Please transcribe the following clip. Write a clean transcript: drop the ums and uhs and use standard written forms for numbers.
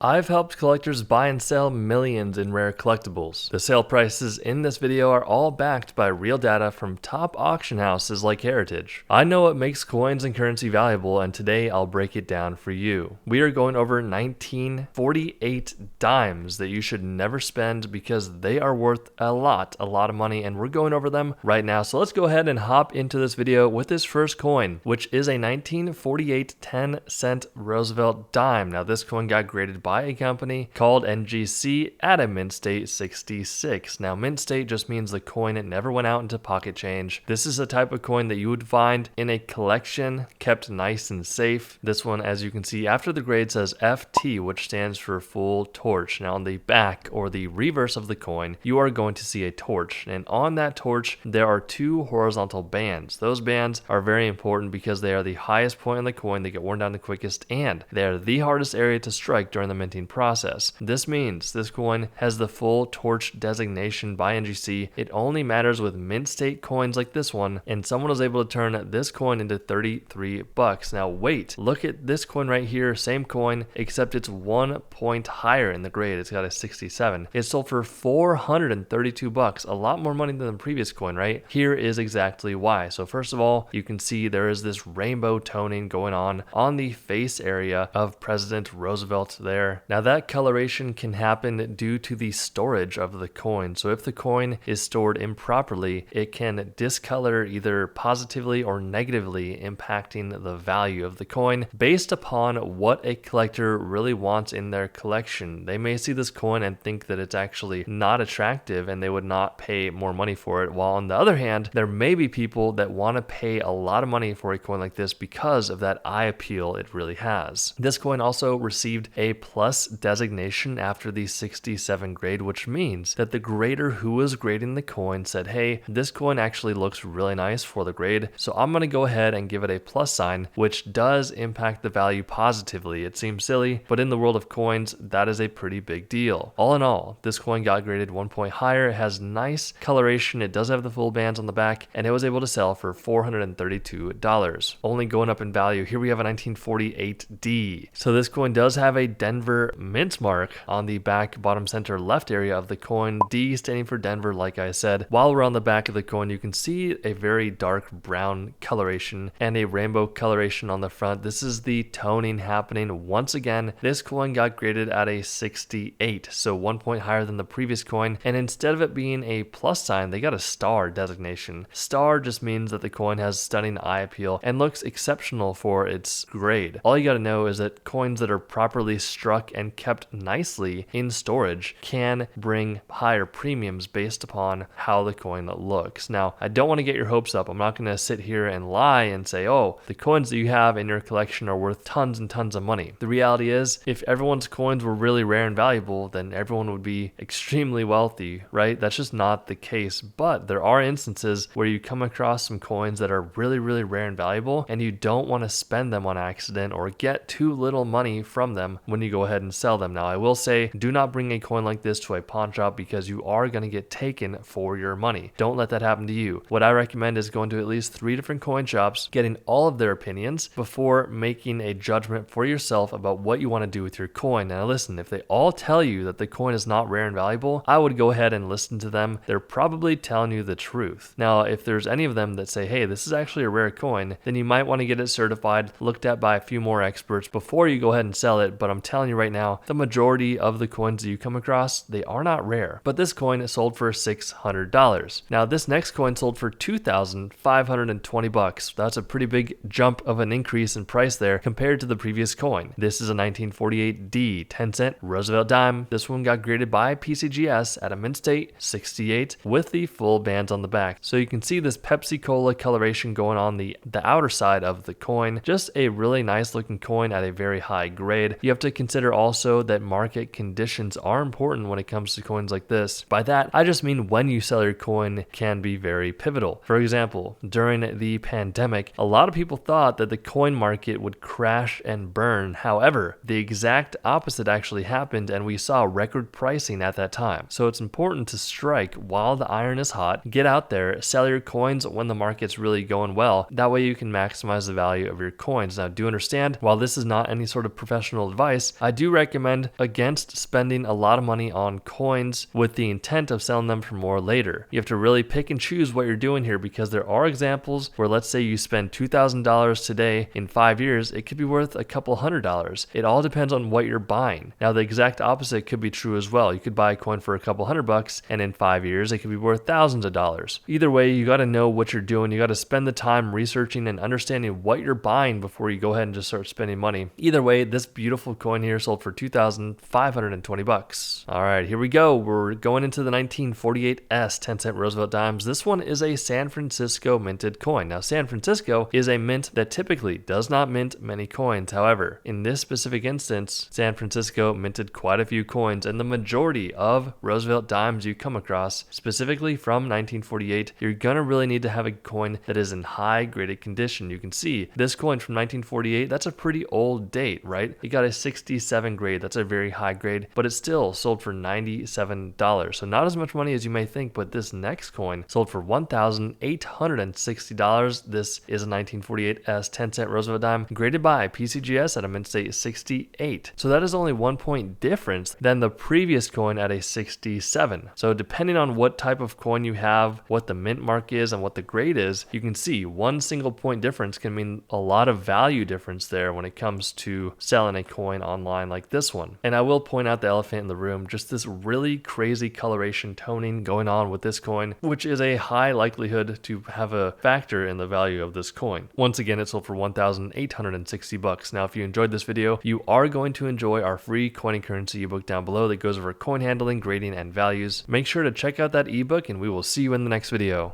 I've helped collectors buy and sell millions in rare collectibles. The sale prices in this video are all backed by real data from top auction houses like Heritage. I know what makes coins and currency valuable, and today I'll break it down for you. We are going over 1948 dimes that you should never spend because they are worth a lot of money, and we're going over them right now. So let's go ahead and hop into this video with this first coin, which is a 1948 10-cent Roosevelt dime. Now this coin got graded by a company called NGC at a mint state 66. Now mint state just means the coin never went out into pocket change. This is a type of coin that you would find in a collection kept nice and safe. This one, as you can see after the grade, says FT, which stands for full torch. Now on the back or the reverse of the coin, you are going to see a torch, and on that torch there are two horizontal bands. Those bands are very important because they are the highest point in the coin. They get worn down the quickest, and they are the hardest area to strike during the minting process. This means this coin has the full torch designation by NGC. It only matters with mint state coins like this one, and someone was able to turn this coin into 33 bucks. Now wait, look at this coin right here, same coin, except it's 1 point higher in the grade. It's got a 67. It sold for 432 bucks, a lot more money than the previous coin, right? Here is exactly why. So first of all, you can see there is this rainbow toning going on the face area of President Roosevelt there. Now that coloration can happen due to the storage of the coin. So if the coin is stored improperly, it can discolor either positively or negatively, impacting the value of the coin based upon what a collector really wants in their collection. They may see this coin and think that it's actually not attractive and they would not pay more money for it, while on the other hand, there may be people that want to pay a lot of money for a coin like this because of that eye appeal it really has. This coin also received a plus designation after the 67 grade, which means that the grader who was grading the coin said, hey, this coin actually looks really nice for the grade, so I'm going to go ahead and give it a plus sign, which does impact the value positively. It seems silly, but in the world of coins, that is a pretty big deal. All in all, this coin got graded 1 point higher. It has nice coloration. It does have the full bands on the back, and it was able to sell for $432. Only going up in value. Here we have a 1948D. So this coin does have a Denver mint mark on the back bottom center left area of the coin, D standing for Denver, like I said. While we're on the back of the coin, you can see a very dark brown coloration and a rainbow coloration on the front. This is the toning happening. Once again, this coin got graded at a 68, so 1 point higher than the previous coin, and instead of it being a plus sign, they got a star designation. Star just means that the coin has stunning eye appeal and looks exceptional for its grade. All you got to know is that coins that are properly struck and kept nicely in storage can bring higher premiums based upon how the coin looks. Now, I don't want to get your hopes up. I'm not going to sit here and lie and say, oh, the coins that you have in your collection are worth tons and tons of money. The reality is, if everyone's coins were really rare and valuable, then everyone would be extremely wealthy, right? That's just not the case. But there are instances where you come across some coins that are really, really rare and valuable, and you don't want to spend them on accident or get too little money from them when you go ahead and sell them. Now, I will say, do not bring a coin like this to a pawn shop because you are going to get taken for your money. Don't let that happen to you. What I recommend is going to at least 3 different coin shops, getting all of their opinions before making a judgment for yourself about what you want to do with your coin. Now listen, if they all tell you that the coin is not rare and valuable, I would go ahead and listen to them. They're probably telling you the truth. Now, if there's any of them that say, hey, this is actually a rare coin, then you might want to get it certified, looked at by a few more experts before you go ahead and sell it. But I'm telling you right now, the majority of the coins that you come across, they are not rare. But this coin is sold for $600. Now this next coin sold for $2,520. That's a pretty big jump of an increase in price there compared to the previous coin. This is a 1948D 10-cent Roosevelt dime. This one got graded by PCGS at a mint state 68 with the full bands on the back. So you can see this Pepsi Cola coloration going on the outer side of the coin. Just a really nice looking coin at a very high grade. You have to consider also that market conditions are important when it comes to coins like this. By that, I just mean when you sell your coin can be very pivotal. For example, during the pandemic, a lot of people thought that the coin market would crash and burn. However, the exact opposite actually happened, and we saw record pricing at that time. So it's important to strike while the iron is hot. Get out there, sell your coins when the market's really going well. That way you can maximize the value of your coins. Now, do understand, while this is not any sort of professional advice, I I do recommend against spending a lot of money on coins with the intent of selling them for more later. You have to really pick and choose what you're doing here, because there are examples where, let's say you spend $2,000 today, in 5 years it could be worth a couple $100. It all depends on what you're buying. Now the exact opposite could be true as well. You could buy a coin for a couple $100 and in 5 years it could be worth thousands of dollars. Either way, you got to know what you're doing. You got to spend the time researching and understanding what you're buying before you go ahead and just start spending money. Either way, this beautiful coin here sold for $2,520. All right, here we go. We're going into the 1948S 10-cent Roosevelt dimes. This one is a San Francisco minted coin. Now, San Francisco is a mint that typically does not mint many coins. However, in this specific instance, San Francisco minted quite a few coins, and the majority of Roosevelt dimes you come across, specifically from 1948, you're gonna really need to have a coin that is in high graded condition. You can see this coin from 1948, that's a pretty old date, right? It got a 67 grade, that's a very high grade, but it still sold for $97. So not as much money as you may think, but this next coin sold for $1,860. This is a 1948S 10-cent Roosevelt dime graded by PCGS at a mint state 68. So that is only 1 point difference than the previous coin at a 67. So depending on what type of coin you have, what the mint mark is, and what the grade is, you can see 1 single point difference can mean a lot of value difference there when it comes to selling a coin online like this one. And I will point out the elephant in the room, just this really crazy coloration toning going on with this coin, which is a high likelihood to have a factor in the value of this coin. Once again, it sold for $1,860. Now, if you enjoyed this video, you are going to enjoy our free coin and currency ebook down below that goes over coin handling, grading, and values. Make sure to check out that ebook, and we will see you in the next video.